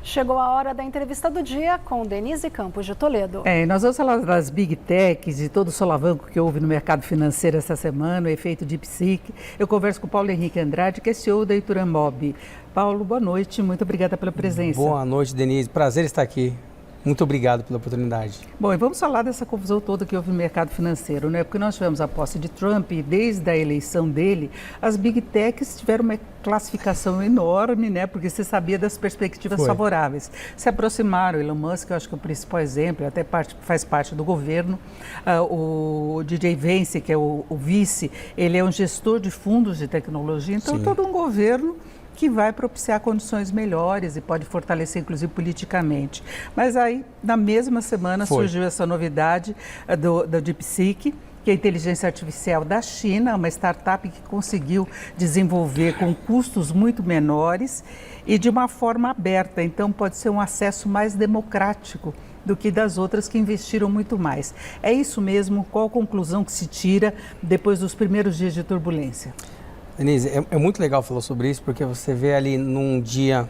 Chegou a hora da entrevista do dia com Denise Campos de Toledo. Nós vamos falar das Big Techs e todo o solavanco que houve no mercado financeiro essa semana, o efeito DeepSeek. Eu converso com o Paulo Henrique Andrade, que é CEO da Ituranmob. Paulo, boa noite, muito obrigada pela presença. Boa noite, Denise. Prazer estar aqui. Muito obrigado pela oportunidade. Bom, e vamos falar dessa confusão toda que houve no mercado financeiro, né? Porque nós tivemos a posse de Trump e desde a eleição dele, as Big Techs tiveram uma classificação enorme, né? Porque você sabia das perspectivas favoráveis. Se aproximaram, Elon Musk, eu acho que é o principal exemplo, até faz parte do governo. O DJ Vance, que é o vice, ele é um gestor de fundos de tecnologia, então todo um governo que vai propiciar condições melhores e pode fortalecer, inclusive, politicamente. Mas aí, na mesma semana, surgiu essa novidade do DeepSeek, que é a inteligência artificial da China, uma startup que conseguiu desenvolver com custos muito menores e de uma forma aberta. Então, pode ser um acesso mais democrático do que das outras que investiram muito mais. É isso mesmo? Qual a conclusão que se tira depois dos primeiros dias de turbulência? Denise, é muito legal falar sobre isso, porque você vê ali num dia,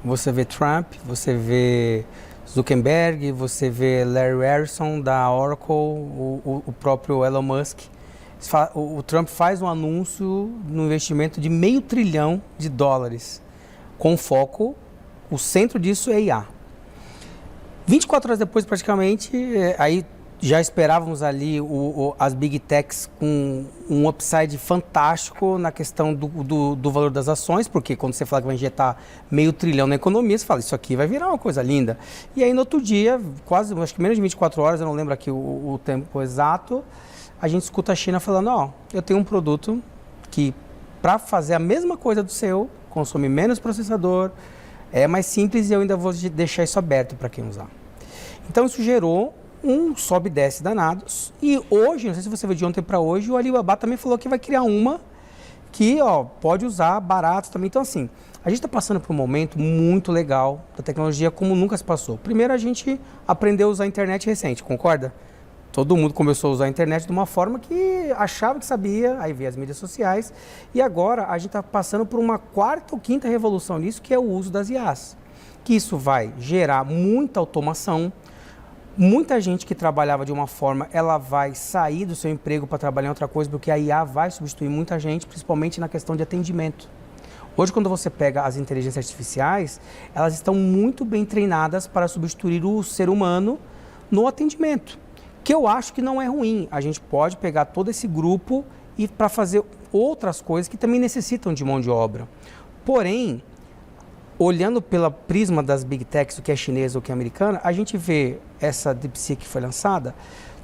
você vê Trump, você vê Zuckerberg, você vê Larry Ellison da Oracle, o próprio Elon Musk. O Trump faz um anúncio no investimento de $500 bilhão, com foco, o centro disso é IA. 24 horas depois, praticamente, aí já esperávamos ali as Big Techs com um upside fantástico na questão do valor das ações, porque quando você fala que vai injetar $500 bilhão na economia, você fala, isso aqui vai virar uma coisa linda. E aí no outro dia, quase, acho que menos de 24 horas, eu não lembro aqui o tempo exato, a gente escuta a China falando, eu tenho um produto que para fazer a mesma coisa do seu, consome menos processador, é mais simples e eu ainda vou deixar isso aberto para quem usar. Então isso gerou um sobe e desce danados. E hoje, não sei se você viu de ontem para hoje, o Alibaba também falou que vai criar uma que pode usar barato também. Então, assim, a gente está passando por um momento muito legal da tecnologia como nunca se passou. Primeiro, a gente aprendeu a usar a internet recente, concorda? Todo mundo começou a usar a internet de uma forma que achava que sabia, aí veio as mídias sociais. E agora a gente está passando por uma quarta ou quinta revolução nisso, que é o uso das IAs. Que isso vai gerar muita automação. Muita gente que trabalhava de uma forma, ela vai sair do seu emprego para trabalhar em outra coisa, porque a IA vai substituir muita gente, principalmente na questão de atendimento. Hoje, quando você pega as inteligências artificiais, elas estão muito bem treinadas para substituir o ser humano no atendimento, que eu acho que não é ruim. A gente pode pegar todo esse grupo e para fazer outras coisas que também necessitam de mão de obra. Porém, olhando pela prisma das Big Techs, o que é chinesa ou o que é americana, a gente vê essa DeepSeek que foi lançada,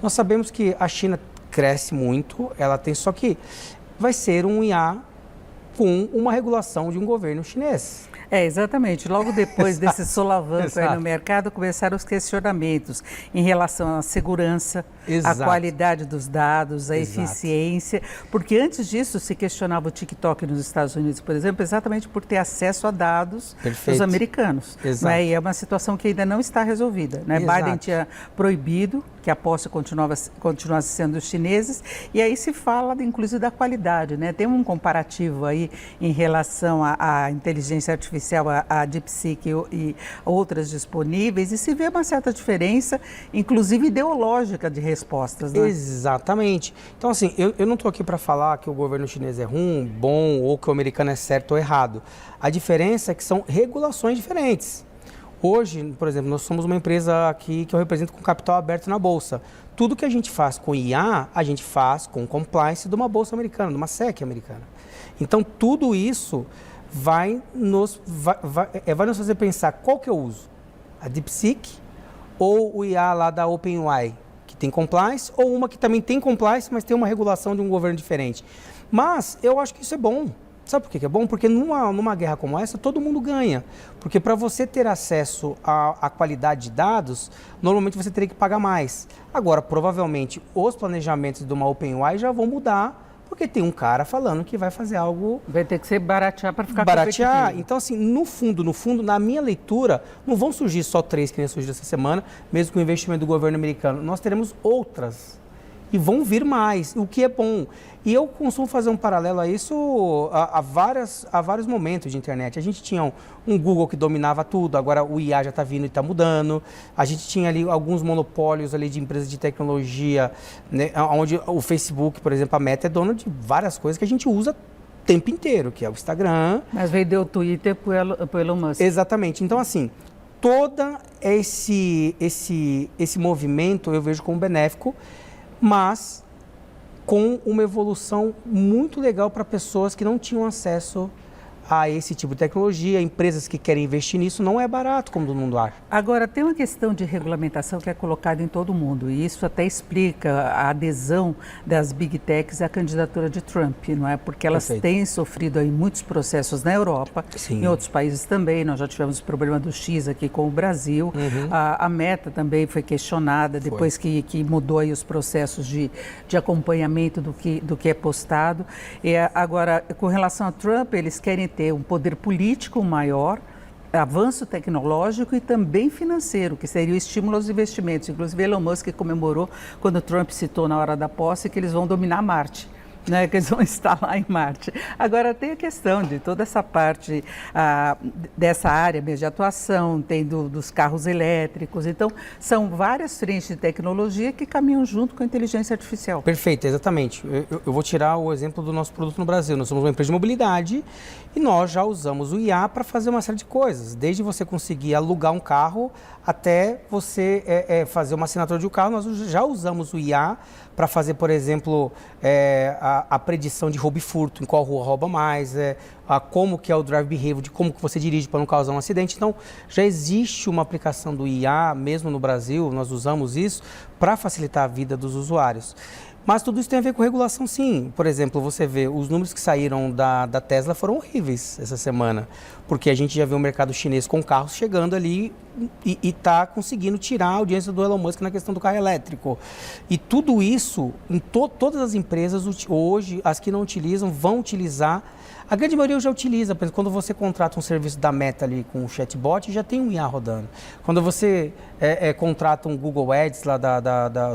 nós sabemos que a China cresce muito, ela tem, só que vai ser um IA com uma regulação de um governo chinês. Exatamente. Logo depois desse solavanco aí no mercado, começaram os questionamentos em relação à segurança, à qualidade dos dados, à eficiência, porque antes disso se questionava o TikTok nos Estados Unidos, por exemplo, exatamente por ter acesso a dados dos americanos. Né? E é uma situação que ainda não está resolvida. Né? Biden tinha proibido que a posse continuasse sendo os chineses, e aí se fala, inclusive, da qualidade. Né? Tem um comparativo aí em relação à inteligência artificial, a DeepSeek e outras disponíveis, e se vê uma certa diferença, inclusive ideológica de respostas. Né? Exatamente. Então, assim, eu não estou aqui para falar que o governo chinês é ruim, bom, ou que o americano é certo ou errado. A diferença é que são regulações diferentes. Hoje, por exemplo, nós somos uma empresa aqui que eu represento com capital aberto na Bolsa. Tudo que a gente faz com IA, a gente faz com compliance de uma Bolsa americana, de uma SEC americana. Então, tudo isso vai nos fazer pensar qual que eu uso, a DeepSeek ou o IA lá da OpenAI, que tem compliance, ou uma que também tem compliance, mas tem uma regulação de um governo diferente. Mas eu acho que isso é bom. Sabe por que é bom? Porque numa guerra como essa, todo mundo ganha. Porque para você ter acesso à qualidade de dados, normalmente você teria que pagar mais. Agora, provavelmente, os planejamentos de uma OpenAI já vão mudar, porque tem um cara falando que vai fazer algo... Vai ter que ser baratear para ficar competitivo. Então, assim, no fundo, na minha leitura, não vão surgir só 3 que nem surgiram essa semana, mesmo com o investimento do governo americano. Nós teremos outras e vão vir mais, o que é bom. E eu costumo fazer um paralelo a isso a vários momentos de internet. A gente tinha um Google que dominava tudo, agora o IA já está vindo e está mudando. A gente tinha ali alguns monopólios ali de empresas de tecnologia, né, onde o Facebook, por exemplo, a Meta é dona de várias coisas que a gente usa o tempo inteiro, que é o Instagram. Mas vendeu o Twitter pro Elon Musk. Exatamente. Então, assim, todo esse movimento eu vejo como benéfico, mas com uma evolução muito legal para pessoas que não tinham acesso a esse tipo de tecnologia, empresas que querem investir nisso, não é barato como todo mundo acha. Agora, tem uma questão de regulamentação que é colocada em todo mundo, e isso até explica a adesão das Big Techs à candidatura de Trump, não é? Porque elas têm sofrido aí muitos processos na Europa, em outros países também. Nós já tivemos o problema do X aqui com o Brasil. A Meta também foi questionada depois que mudou aí os processos de acompanhamento do que é postado. E agora, com relação a Trump, eles querem ter um poder político maior, avanço tecnológico e também financeiro, que seria o estímulo aos investimentos. Inclusive, Elon Musk comemorou quando Trump citou na hora da posse que eles vão dominar Marte, né, que eles vão estar lá em Marte. Agora, tem a questão de toda essa parte dessa área mesmo de atuação, tem dos carros elétricos. Então, são várias frentes de tecnologia que caminham junto com a inteligência artificial. Perfeito, exatamente. Eu vou tirar o exemplo do nosso produto no Brasil. Nós somos uma empresa de mobilidade e nós já usamos o IA para fazer uma série de coisas. Desde você conseguir alugar um carro até você fazer uma assinatura de um carro, nós já usamos o IA para fazer, por exemplo, a predição de roubo e furto, em qual rua rouba mais, como que é o drive behavior, de como que você dirige para não causar um acidente. Então, já existe uma aplicação do IA, mesmo no Brasil, nós usamos isso para facilitar a vida dos usuários. Mas tudo isso tem a ver com regulação, sim. Por exemplo, você vê, os números que saíram da Tesla foram horríveis essa semana, porque a gente já vê o mercado chinês com carros chegando ali e está conseguindo tirar a audiência do Elon Musk na questão do carro elétrico. E tudo isso, em todas as empresas, hoje, as que não utilizam, vão utilizar. A grande maioria já utiliza, por exemplo, quando você contrata um serviço da Meta ali com o chatbot, já tem um IA rodando. Quando você contrata um Google Ads lá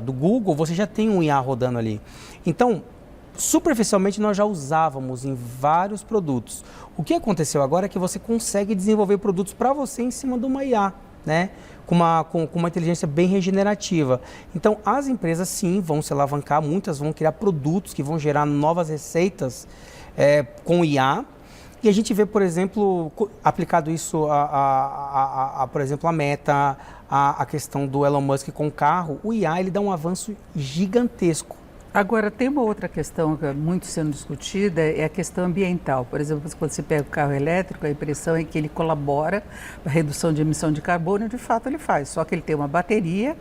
do Google, você já tem um IA rodando ali. Então, superficialmente, nós já usávamos em vários produtos. O que aconteceu agora é que você consegue desenvolver produtos para você em cima de uma IA, né? Com uma inteligência bem regenerativa. Então, as empresas, sim, vão se alavancar, muitas vão criar produtos que vão gerar novas receitas com IA, e a gente vê, por exemplo, aplicado isso por exemplo, a Meta, a questão do Elon Musk com o carro, o IA ele dá um avanço gigantesco. Agora, tem uma outra questão que é muito sendo discutida, é a questão ambiental. Por exemplo, quando você pega o carro elétrico, a impressão é que ele colabora para a redução de emissão de carbono, e de fato ele faz. Só que ele tem uma bateria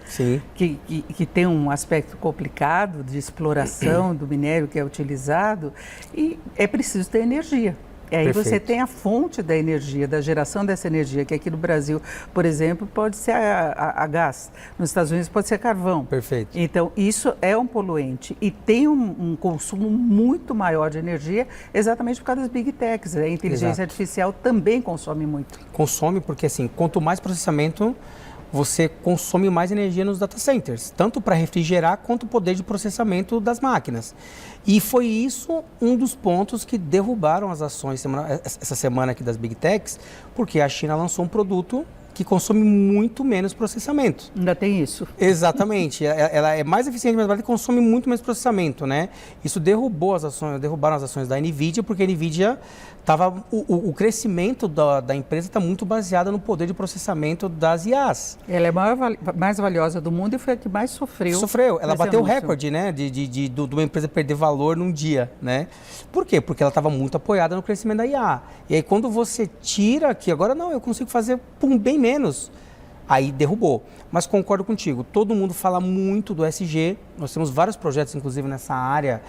que tem um aspecto complicado de exploração do minério que é utilizado, e é preciso ter energia. E aí você tem a fonte da energia, da geração dessa energia, que aqui no Brasil, por exemplo, pode ser a gás. Nos Estados Unidos pode ser carvão. Perfeito. Então, isso é um poluente e tem um consumo muito maior de energia, exatamente por causa das Big Techs. A inteligência artificial também consome muito. Consome porque, assim, quanto mais processamento, você consome mais energia nos data centers, tanto para refrigerar quanto o poder de processamento das máquinas. E foi isso um dos pontos que derrubaram as ações essa semana aqui das Big Techs, porque a China lançou um produto que consome muito menos processamento. Ainda tem isso. Exatamente. Ela é mais eficiente, mas ela consome muito menos processamento, né? Isso derrubaram as ações da NVIDIA, porque a NVIDIA o crescimento da empresa está muito baseado no poder de processamento das IAs. Ela é a mais valiosa do mundo e foi a que mais sofreu. Ela bateu o recorde, né, de uma empresa perder valor num dia, né? Por quê? Porque ela estava muito apoiada no crescimento da IA. E aí quando você tira aqui, agora não, eu consigo fazer bem menos. Aí derrubou. Mas concordo contigo, todo mundo fala muito do ESG, nós temos vários projetos, inclusive, nessa área,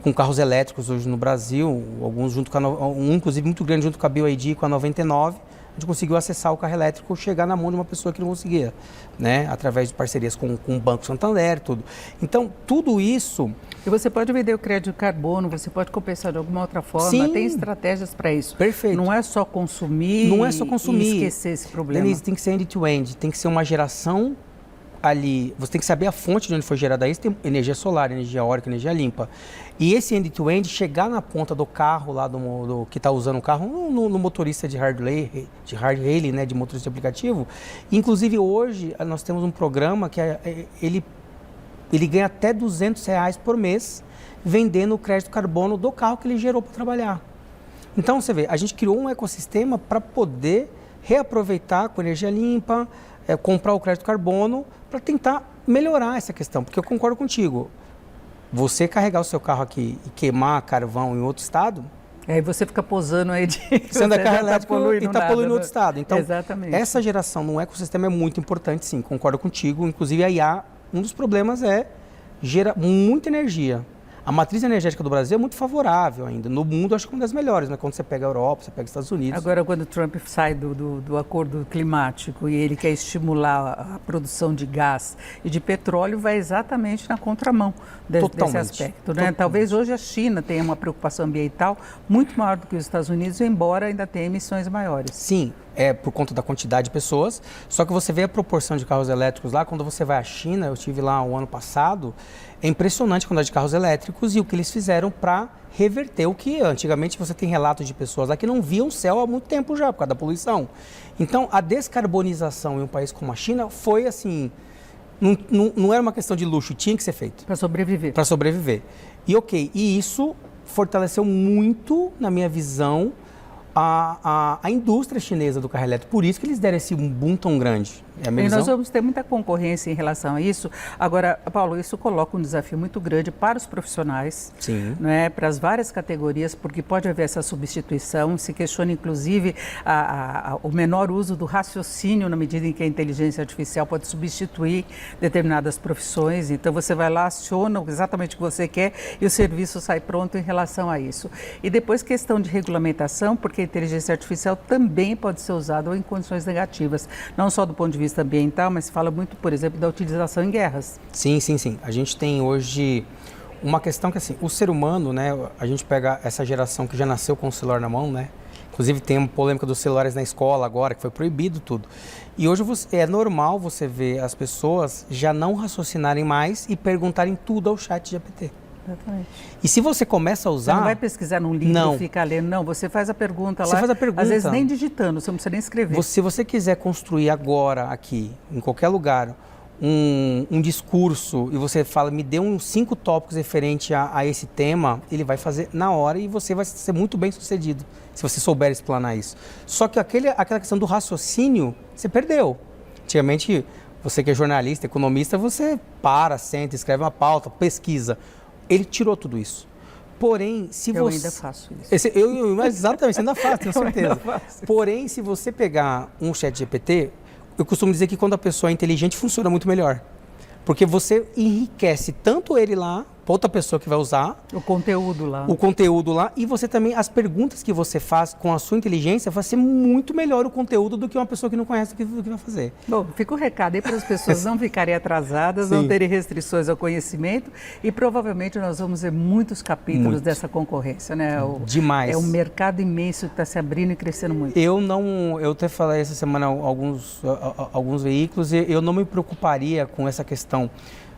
com carros elétricos hoje no Brasil, alguns junto com inclusive muito grande junto com a BYD, com a 99, a gente conseguiu acessar o carro elétrico, chegar na mão de uma pessoa que não conseguia, né? Através de parcerias com o Banco Santander, tudo. Então, tudo isso... E você pode vender o crédito de carbono, você pode compensar de alguma outra forma, Sim. Tem estratégias para isso. Perfeito. Não é só consumir, não é só consumir e esquecer esse problema. Denise, tem que ser end-to-end, tem que ser uma geração ali, você tem que saber a fonte de onde foi gerada isso, tem energia solar, energia eólica, energia limpa. E esse end-to-end, chegar na ponta do carro lá do que está usando o carro, no motorista de hard hailing, né, de motorista de aplicativo. Inclusive hoje nós temos um programa que ele ganha até R$200 por mês vendendo o crédito carbono do carro que ele gerou para trabalhar. Então você vê, a gente criou um ecossistema para poder reaproveitar com energia limpa, comprar o crédito carbono para tentar melhorar essa questão, porque eu concordo contigo. Você carregar o seu carro aqui e queimar carvão em outro estado... Aí você fica posando aí de... Você anda carro elétrico e está poluindo né? outro estado. Então, exatamente. Essa geração no ecossistema é muito importante, sim, concordo contigo. Inclusive, a IA, um dos problemas gera muita energia. A matriz energética do Brasil é muito favorável ainda. No mundo, acho que é uma das melhores, né? Quando você pega a Europa, você pega os Estados Unidos. Agora, quando o Trump sai do acordo climático e ele quer estimular a produção de gás e de petróleo, vai exatamente na contramão desse aspecto, né? Talvez hoje a China tenha uma preocupação ambiental muito maior do que os Estados Unidos, embora ainda tenha emissões maiores. Sim, por conta da quantidade de pessoas. Só que você vê a proporção de carros elétricos lá. Quando você vai à China, eu estive lá o ano passado, é impressionante a quantidade de carros elétricos e o que eles fizeram para reverter o que antigamente você tem relatos de pessoas lá que não viam o céu há muito tempo já, por causa da poluição. Então, a descarbonização em um país como a China foi assim, não era uma questão de luxo, tinha que ser feito. Para sobreviver. Para sobreviver. E isso fortaleceu muito, na minha visão, a indústria chinesa do carro elétrico. Por isso que eles deram esse boom tão grande. É a nós vamos ter muita concorrência em relação a isso. Agora, Paulo, isso coloca um desafio muito grande para os profissionais, sim, né, para as várias categorias, porque pode haver essa substituição. Se questiona, inclusive, o menor uso do raciocínio na medida em que a inteligência artificial pode substituir determinadas profissões. Então, você vai lá, aciona exatamente o que você quer e o serviço sai pronto em relação a isso. E depois, questão de regulamentação, porque a inteligência artificial também pode ser usada em condições negativas, não só do ponto de vista ambiental, mas se fala muito, por exemplo, da utilização em guerras. Sim, sim, sim. A gente tem hoje uma questão que, assim, o ser humano, né, a gente pega essa geração que já nasceu com o celular na mão, né, inclusive tem uma polêmica dos celulares na escola agora, que foi proibido tudo. E hoje é normal você ver as pessoas já não raciocinarem mais e perguntarem tudo ao chat GPT. Exatamente. E se você começa a usar... Você não vai pesquisar num livro e ficar lendo, não. Você faz a pergunta lá, você faz a pergunta, às vezes nem digitando, você não precisa nem escrever. Se você quiser construir agora, aqui, em qualquer lugar, um discurso e você fala, me dê uns 5 tópicos referentes a esse tema, ele vai fazer na hora e você vai ser muito bem sucedido, se você souber explanar isso. Só que aquela questão do raciocínio, você perdeu. Antigamente, você que é jornalista, economista, você senta, escreve uma pauta, pesquisa. Ele tirou tudo isso. Porém, se eu você... ainda faço isso. Exatamente, você ainda faz, tenho certeza. Porém, se você pegar um chat GPT, eu costumo dizer que quando a pessoa é inteligente, funciona muito melhor. Porque você enriquece tanto ele lá, para outra pessoa que vai usar. O conteúdo lá. O conteúdo lá. E você também, as perguntas que você faz com a sua inteligência, vai ser muito melhor o conteúdo do que uma pessoa que não conhece o que vai fazer. Bom, fica o recado aí para as pessoas não ficarem atrasadas, Sim. não terem restrições ao conhecimento e provavelmente nós vamos ver muitos capítulos dessa concorrência, né? Demais. É um mercado imenso que está se abrindo e crescendo muito. Eu até falei essa semana alguns veículos e eu não me preocuparia com essa questão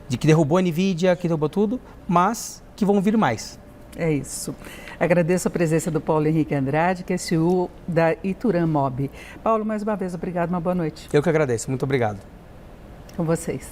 de que derrubou a NVIDIA, que derrubou tudo, mas que vão vir mais. É isso. Agradeço a presença do Paulo Henrique Andrade, que é CEO da Ituran Mob. Paulo, mais uma vez, obrigado, uma boa noite. Eu que agradeço, muito obrigado. Com vocês.